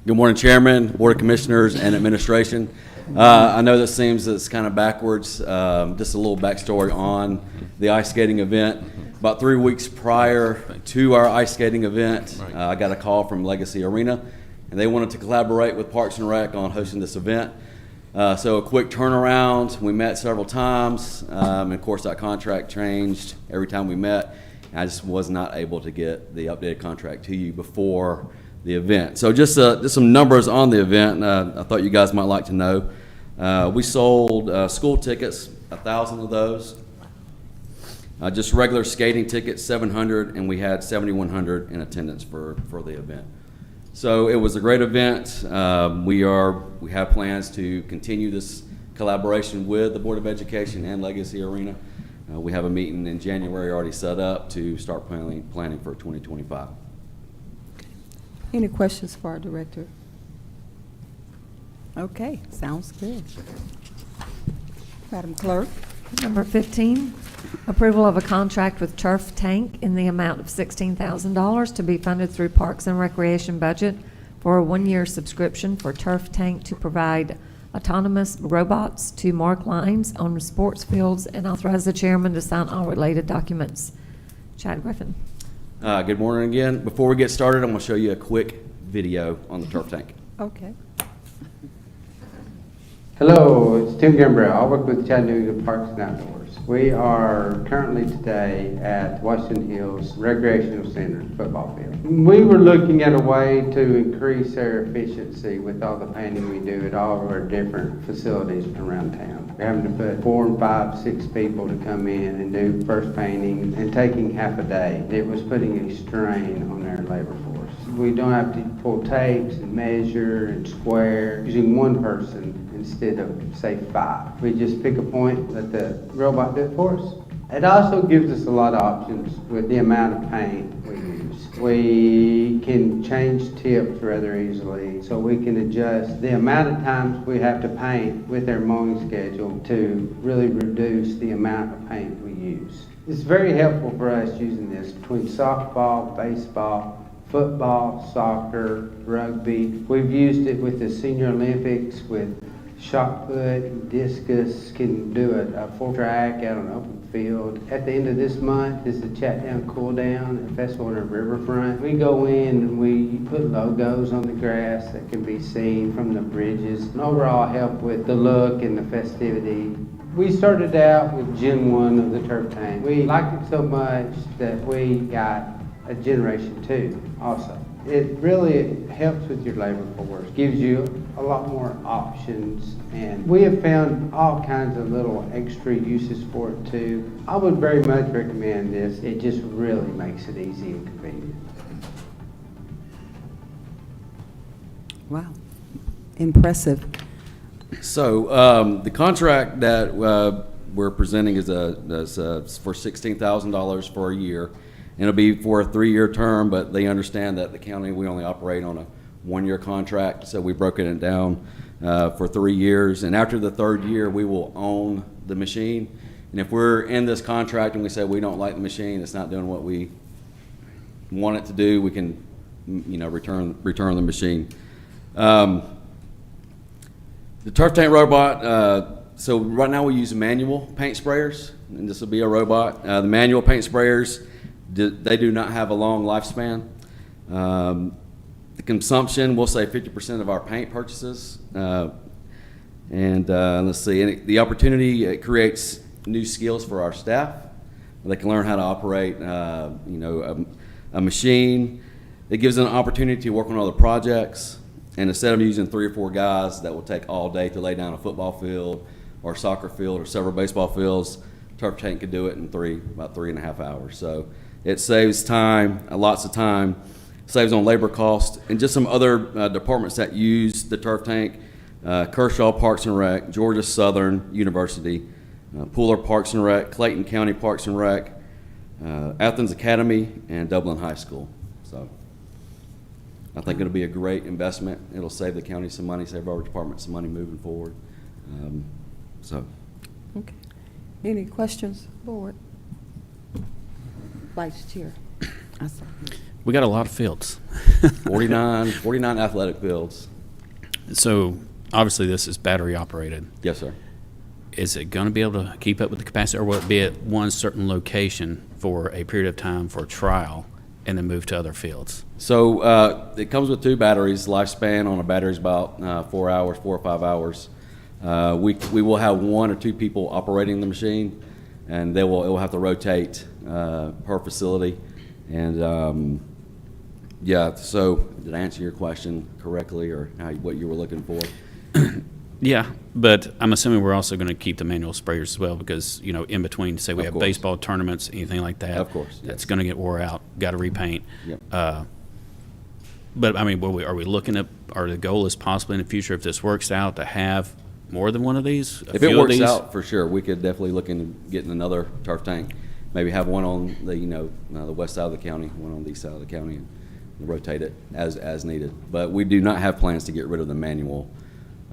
Good morning, Chairman, Board of Commissioners, and Administration. I know this seems it's kind of backwards. Just a little backstory on the ice skating event. About 3 weeks prior to our ice skating event, I got a call from Legacy Arena, and they wanted to collaborate with Parks and Rec on hosting this event. So a quick turnaround. We met several times, and of course that contract changed every time we met. I just was not able to get the updated contract to you before the event. So just some numbers on the event I thought you guys might like to know. We sold school tickets, 1,000 of those. Just regular skating tickets, 700, and we had 7,100 in attendance for the event. So it was a great event. We have plans to continue this collaboration with the Board of Education and Legacy Arena. We have a meeting in January already set up to start planning for 2025. Any questions for our director? Okay, sounds good. Madam Clerk. Number 15, approval of a contract with Turf Tank in the amount of $16,000 to be funded through Parks and Recreation budget for a one-year subscription for Turf Tank to provide autonomous robots to mark lines on sports fields, and authorize the chairman to sign all related documents. Chad Griffin. Good morning again. Before we get started, I'm going to show you a quick video on the Turf Tank. Okay. Hello, it's Tim Gambrell. I work with Chattanooga Parks and Outdoors. We are currently today at Washington Hills Recreational Center football field. We were looking at a way to increase our efficiency with all the painting we do at all of our different facilities around town. We're having to put 4, 5, 6 people to come in and do first painting and taking half a day. It was putting a strain on our labor force. We don't have to pull tapes and measure and square using one person instead of, say, 5. We just pick a point, let the robot do it for us. It also gives us a lot of options with the amount of paint we use. We can change tips rather easily, so we can adjust the amount of times we have to paint with our mowing schedule to really reduce the amount of paint we use. It's very helpful for us using this between softball, baseball, football, soccer, rugby. We've used it with the Senior Olympics, with shot put, discus, can do a full track out on an open field. At the end of this month is the Chat Down Cool Down at Festival on the Riverfront. We go in and we put logos on the grass that can be seen from the bridges, and overall help with the look and the festivity. We started out with Gen 1 of the Turf Tank. We liked it so much that we got a Generation 2 also. It really helps with your labor force, gives you a lot more options, and we have found all kinds of little extra uses for it too. I would very much recommend this. It just really makes it easy and convenient. Wow, impressive. So the contract that we're presenting is for $16,000 for a year. And it'll be for a 3-year term, but they understand that the county, we only operate on a 1-year contract, so we've broken it down for 3 years. And after the 3rd year, we will own the machine. And if we're in this contract and we say we don't like the machine, it's not doing what we want it to do, we can, return the machine. The turf tank robot, so right now we use manual paint sprayers, and this will be a robot. The manual paint sprayers, they do not have a long lifespan. The consumption, we'll say 50% of our paint purchases. Let's see, and the opportunity, it creates new skills for our staff. They can learn how to operate, a machine. It gives them an opportunity to work on other projects. And instead of using 3 or 4 guys that will take all day to lay down a football field or soccer field or several baseball fields, turf tank could do it in about 3.5 hours. So it saves time, lots of time, saves on labor cost, and just some other departments that use the turf tank: Kershaw Parks and Rec, Georgia Southern University, Pooler Parks and Rec, Clayton County Parks and Rec, Athens Academy, and Dublin High School. So I think it'll be a great investment. It'll save the county some money, save our department some money moving forward. Okay. Any questions, board? Vice Chair. We got a lot of fields. 49 athletic fields. So obviously this is battery operated. Yes, sir. Is it going to be able to keep up with the capacity, or will it be at one certain location for a period of time for trial and then move to other fields? So it comes with 2 batteries. Lifespan on a battery is about 4 or 5 hours. We will have 1 or 2 people operating the machine, and it will have to rotate per facility. And so did I answer your question correctly, or what you were looking for? Yeah, but I'm assuming we're also going to keep the manual sprayers as well, because, in between, say we have baseball tournaments, anything like that. Of course. That's going to get wore out, got to repaint. Yep. But, I mean, are we looking at, or the goal is possibly in the future, if this works out, to have more than one of these? If it works out, for sure, we could definitely look into getting another turf tank. Maybe have one on the, the west side of the county, one on the east side of the county, and rotate it as needed. But we do not have plans to get rid of the manual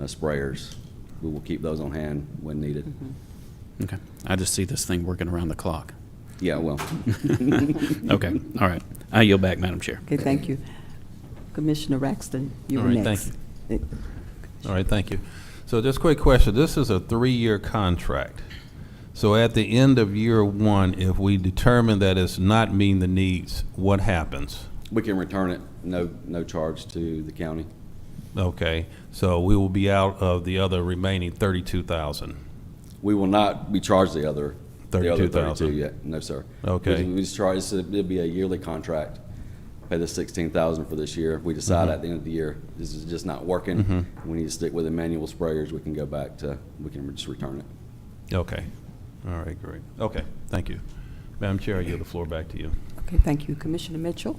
sprayers. We will keep those on hand when needed. Mm-hmm. Okay. I just see this thing working around the clock. Yeah, well. Okay, all right. I yield back, Madam Chair. Okay, thank you. Commissioner Raxton, you All were right, next. thank you. All right, thank you. So just a quick question. This is a 3-year contract. So at the end of year 1, if we determine that it's not meeting the needs, what happens? We can return it, no charge to the county. Okay, so we will be out of the other remaining 32,000. We will not be charged the other 32,000 yet. No, sir. Okay. We just charge. It'll be a yearly contract. Pay the $16,000 for this year. If we decide at the end of the year this is just not working, we need to stick with the manual sprayers, we can go back to, we can just return it. Okay. All right, great. Okay, thank you. Madam Chair, I yield the floor back to you. Okay, thank you. Commissioner Mitchell?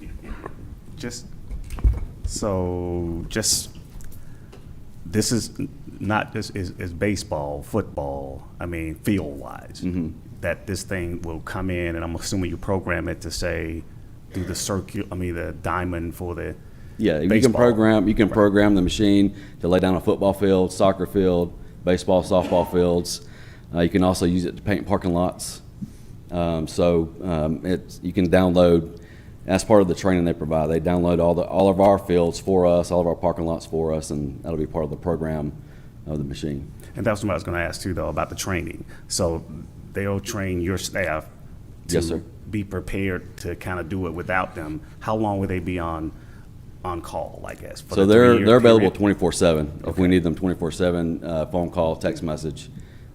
This is not just is baseball, football, I mean, field-wise, that this thing will come in, and I'm assuming you program it to say, do the diamond for the Yeah, baseball. you can program the machine to lay down a football field, soccer field, baseball, softball fields. You can also use it to paint parking lots. You can download, as part of the training they provide, they download all of our fields for us, all of our parking lots for us, and that'll be part of the program of the machine. And that's what I was going to ask too, though, about the training. So they'll train your staff to Yes, sir. be prepared to kind of do it without them. How long will they be on call, I guess? For So the they're 3-year available period? 24/7. If we need them 24/7, phone call, text message,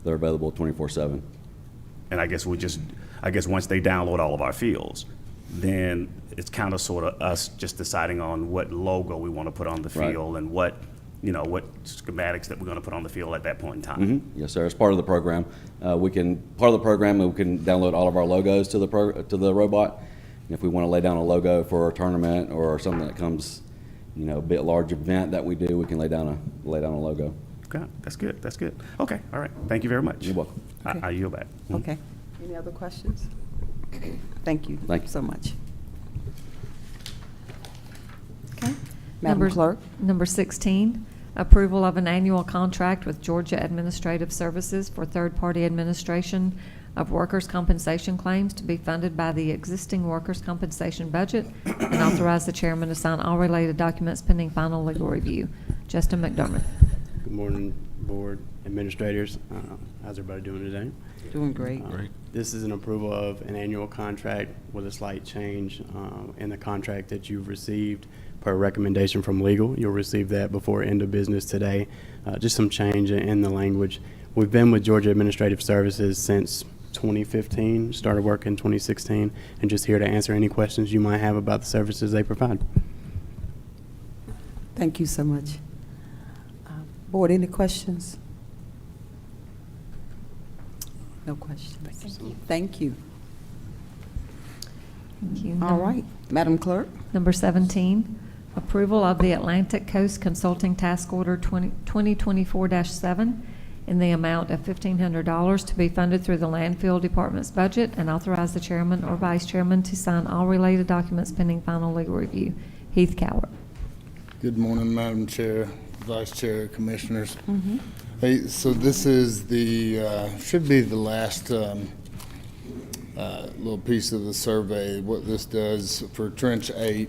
they're available 24/7. And I guess once they download all of our fields, then it's kind of sort of us just deciding on what logo we want to put on the Right. field and what schematics that we're going to put on the field at that point in time. Yes, sir. As part of the program, we can download all of our logos to the robot. And if we want to lay down a logo for a tournament or something that comes, a bit large event that we do, we can lay down a logo. Okay, that's good. That's good. Okay, all right. Thank you very much. You're welcome. I yield back. Okay. Any other questions? Thank you. Thank you. So much. Okay. Madam Number- Clerk? Number 16, approval of an annual contract with Georgia Administrative Services for third-party administration of workers' compensation claims to be funded by the existing workers' compensation budget, and authorize the chairman to sign all related documents pending final legal review. Justin McDermott. Good morning, board administrators. How's everybody doing today? Doing great. Great. This is an approval of an annual contract with a slight change in the contract that you've received per recommendation from legal. You'll receive that before end of business today. Just some change in the language. We've been with Georgia Administrative Services since 2015, started work in 2016, and just here to answer any questions you might have about the services they provide. Thank you so much. Board, any questions? No questions. Thank you. Thank you. All right. Madam Clerk? Number 17, approval of the Atlantic Coast Consulting Task Order 2024-7 in the amount of $1,500 to be funded through the landfill department's budget, and authorize the chairman or vice chairman to sign all related documents pending final legal review. Heath Cowart. Good morning, Madam Chair, Vice Chair, Commissioners. Hey, so this is should be the last little piece of the survey. What this does for Trench 8,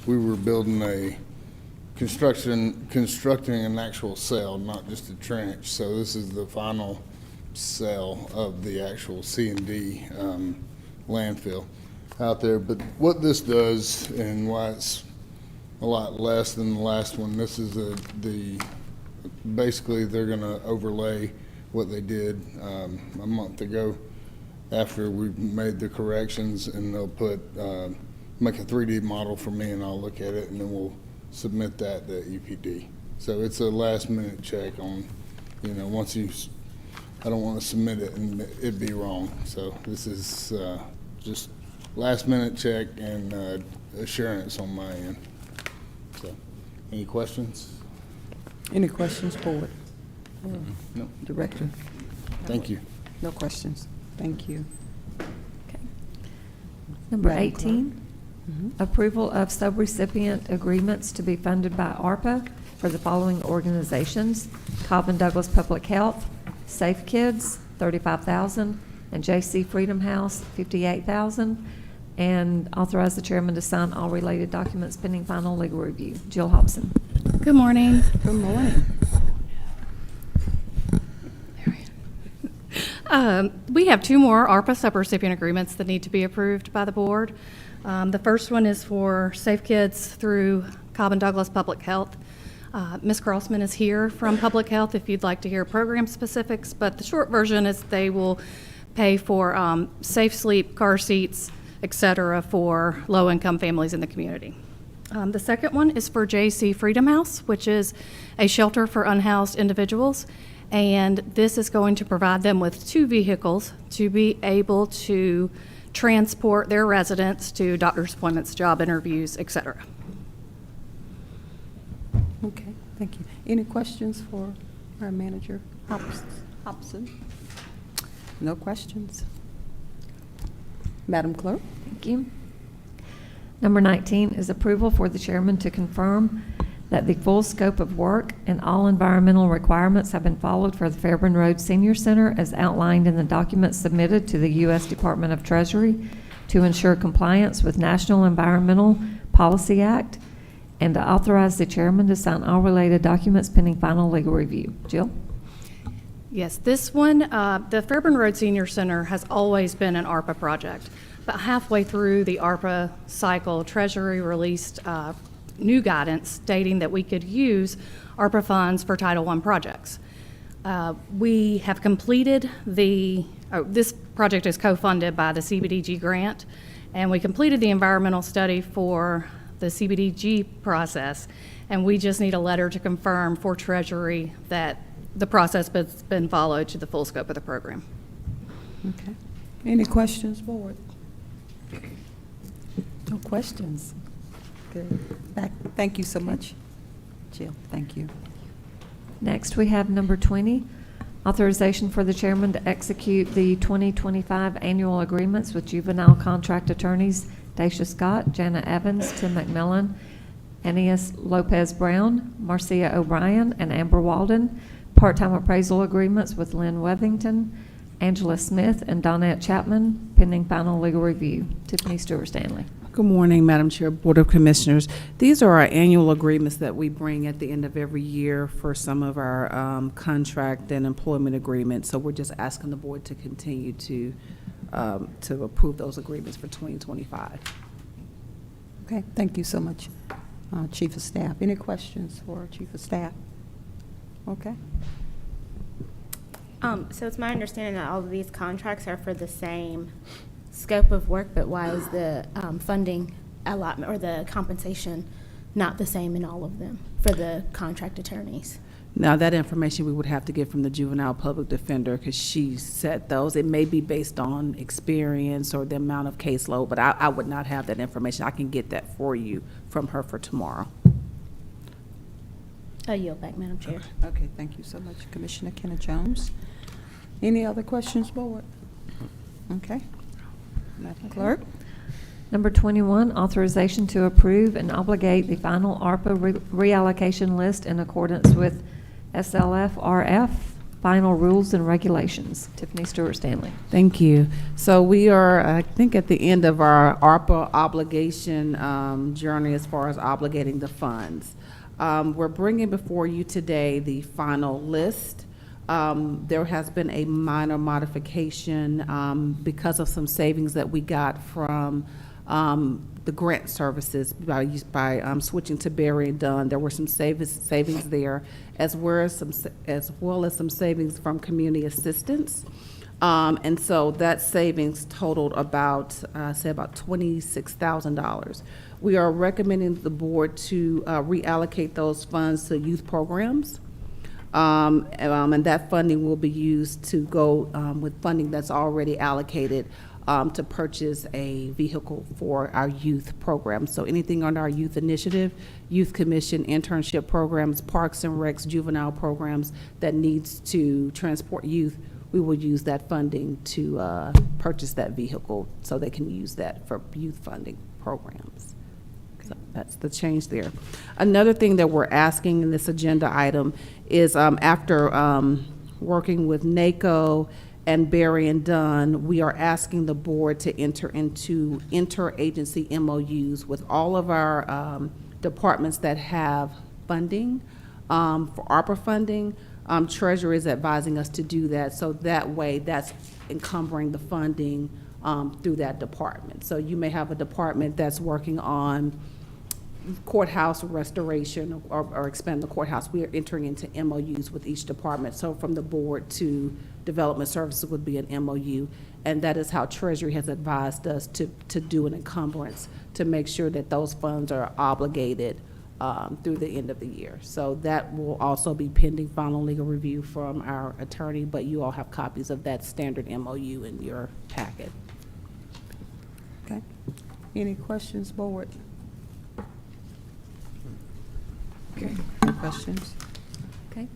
we were building constructing an actual cell, not just a trench. So this is the final cell of the actual C&D landfill out there. But what this does, and why it's a lot less than the last one, this is basically they're going to overlay what they did a month ago after we've made the corrections, and they'll make a 3D model for me, and I'll look at it, and then we'll submit that to EPD. So it's a last minute check on, once I don't want to submit it and it'd be wrong. So this is just last minute check and assurance on my end. So, any questions? Any questions, Board? No. Director? Thank you. No questions. Thank you. Number Madam 18, approval of subrecipient agreements to be funded by ARPA for the following organizations: Cobb and Douglas Public Health, Safe Kids, $35,000, and JC Freedom House, $58,000, and authorize the chairman to sign all related documents pending final legal review. Jill Hobson. Good morning. Good morning. We have two more ARPA subrecipient agreements that need to be approved by the board. The first one is for Safe Kids through Cobb and Douglas Public Health. Ms. Crossman is here from Public Health if you'd like to hear program specifics, but the short version is they will pay for safe sleep, car seats, et cetera, for low-income families in the community. The second one is for JC Freedom House, which is a shelter for unhoused individuals. And this is going to provide them with 2 vehicles to be able to transport their residents to doctor's appointments, job interviews, et cetera. Okay, thank you. Any questions for our manager, Hobson? No questions. Madam Clerk? Thank you. Number 19 is approval for the chairman to confirm that the full scope of work and all environmental requirements have been followed for the Fairburn Road Senior Center as outlined in the documents submitted to the U.S. Department of Treasury to ensure compliance with National Environmental Policy Act, and to authorize the chairman to sign all related documents pending final legal review. Jill? Yes, this one, the Fairburn Road Senior Center has always been an ARPA project. About halfway through the ARPA cycle, Treasury released new guidance stating that we could use ARPA funds for Title I projects. We have completed this project is co-funded by the CBDG grant, And we completed the environmental study for the CBDG process, and we just need a letter to confirm for Treasury that the process has been followed to the full scope of the program. Okay. Any questions, board? No questions. Good. Thank you so much, Jill. Thank you. Next, we have number 20, authorization for the chairman to execute the 2025 annual agreements with juvenile contract attorneys Dacia Scott, Jana Evans, Tim McMillan, Aeneas Lopez Brown, Marcia O'Brien, and Amber Walden. Part-time appraisal agreements with Lynn Wethington, Angela Smith, and Donette Chapman, pending final legal review. Tiffany Stewart Stanley. Good morning, Madam Chair, Board of Commissioners. These are our annual agreements that we bring at the end of every year for some of our contract and employment agreements. So we're just asking the board to continue to approve those agreements for 2025. Okay, thank you so much, Chief of Staff. Any questions for Chief of Staff? Okay. So it's my understanding that all of these contracts are for the same scope of work, but why is the funding allotment or the compensation not the same in all of them for the contract attorneys? Now, that information we would have to get from the juvenile public defender because she set those. It may be based on experience or the amount of caseload, but I would not have that information. I can get that for you from her for tomorrow. I yield back, Madam Chair. Okay, thank you so much, Commissioner Kenna Jones. Any other questions, board? Okay. Madam Clerk. Number 21, authorization to approve and obligate the final ARPA reallocation list in accordance with SLF-RF final rules and regulations. Tiffany Stewart Stanley. Thank you. So we are, I think, at the end of our ARPA obligation journey as far as obligating the funds. We're bringing before you today the final list. There has been a minor modification because of some savings that we got from the grant services by switching to Berry and Dunn. There were some savings there, as well as some savings from community assistance. And so that savings totaled about $26,000. We are recommending the board to reallocate those funds to youth programs. And that funding will be used to go with funding that's already allocated to purchase a vehicle for our youth program. So anything under our youth initiative, youth commission, internship programs, parks and recs, juvenile programs that needs to transport youth, we will use that funding to purchase that vehicle so they can use that for youth funding programs. So that's the change there. Another thing that we're asking in this agenda item is after working with NACO and Berry and Dunn, we are asking the board to enter into interagency MOUs with all of our departments that have funding for ARPA funding. Treasury is advising us to do that, so that way that's encumbering the funding through that department. So you may have a department that's working on courthouse restoration or expand the courthouse. We are entering into MOUs with each department. So from the board to development services would be an MOU, and that is how Treasury has advised us to do an encumbrance to make sure that those funds are obligated through the end of the year. So that will also be pending final legal review from our attorney, but you all have copies of that standard MOU in your packet. Okay. Any questions, board? Okay. Any questions? Okay.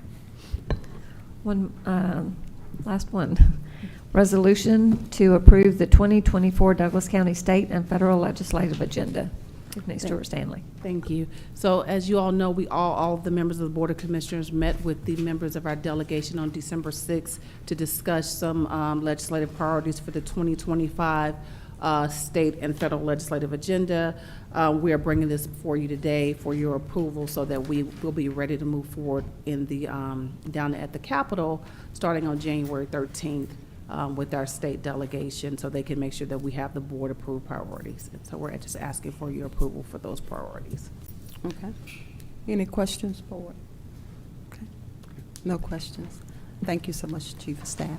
One, last one. Resolution to approve the 2024 Douglas County State and Federal Legislative Agenda. Tiffany Stewart Stanley. Thank you. So as you all know, all of the members of the Board of Commissioners met with the members of our delegation on December 6th to discuss some legislative priorities for the 2025 state and federal legislative agenda. We are bringing this before you today for your approval so that we will be ready to move forward in the down at the Capitol starting on January 13th with our state delegation, so they can make sure that we have the board approved priorities. And so we're just asking for your approval for those priorities. Okay. Any questions, board? Okay. No questions. Thank you so much, Chief of Staff.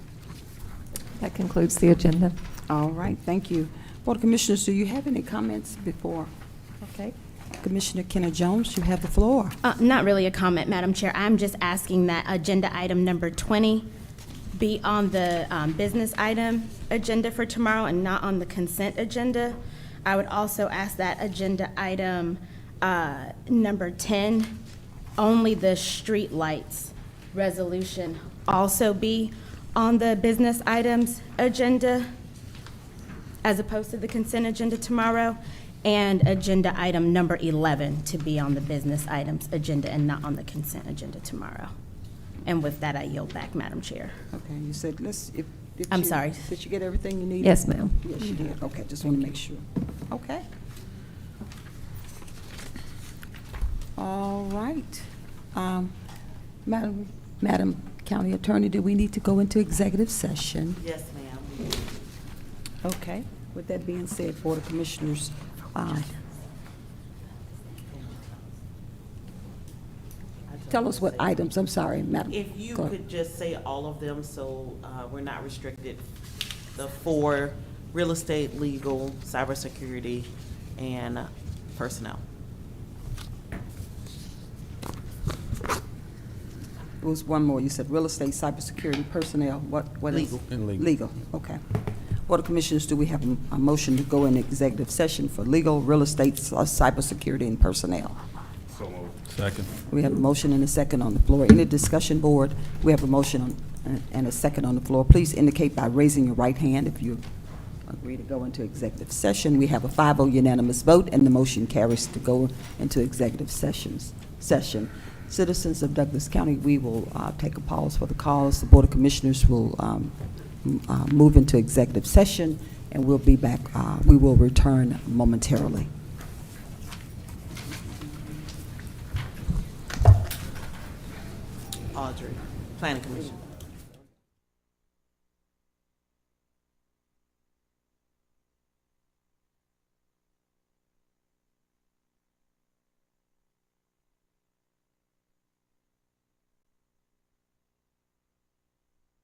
That concludes the agenda. All right, thank you. Board of Commissioners, do you have any comments before? Okay. Commissioner Kenna Jones, you have the floor. Not really a comment, Madam Chair. I'm just asking that agenda item number 20 be on the business item agenda for tomorrow and not on the consent agenda. I would also ask that agenda item number 10, only the street lights resolution, also be on the business items agenda as opposed to the consent agenda tomorrow, and agenda item number 11 to be on the business items agenda and not on the consent agenda tomorrow. And with that, I yield back, Madam Chair. Okay, you said, I'm sorry. Did you get everything you needed? Yes, ma'am. Yes, you did. Okay, just want to make sure. Okay. All right. Madam County Attorney, do we need to go into executive session? Yes, ma'am. Okay. With that being said, Board of Commissioners, tell us what items, I'm sorry, Madam. If you Clerk. could just say all of them, so we're not restricted. The 4, real estate, legal, cybersecurity, and personnel. It was one more. You said real estate, cybersecurity, personnel, what else? Legal. And legal. Legal, okay. Board of Commissioners, do we have a motion to go in executive session for legal, real estate, cybersecurity, and personnel? So moved. Second. We have a motion and a second on the floor. Any discussion, Board? We have a motion and a second on the floor. Please indicate by raising your right hand if you agree to go into executive session. We have a 5-0 unanimous vote, and the motion carries to go into executive session. Citizens of Douglas County, we will take a pause for the cause. The Board of Commissioners will move into executive session, and we'll be back. We will return momentarily. Audrey, Planning Commission.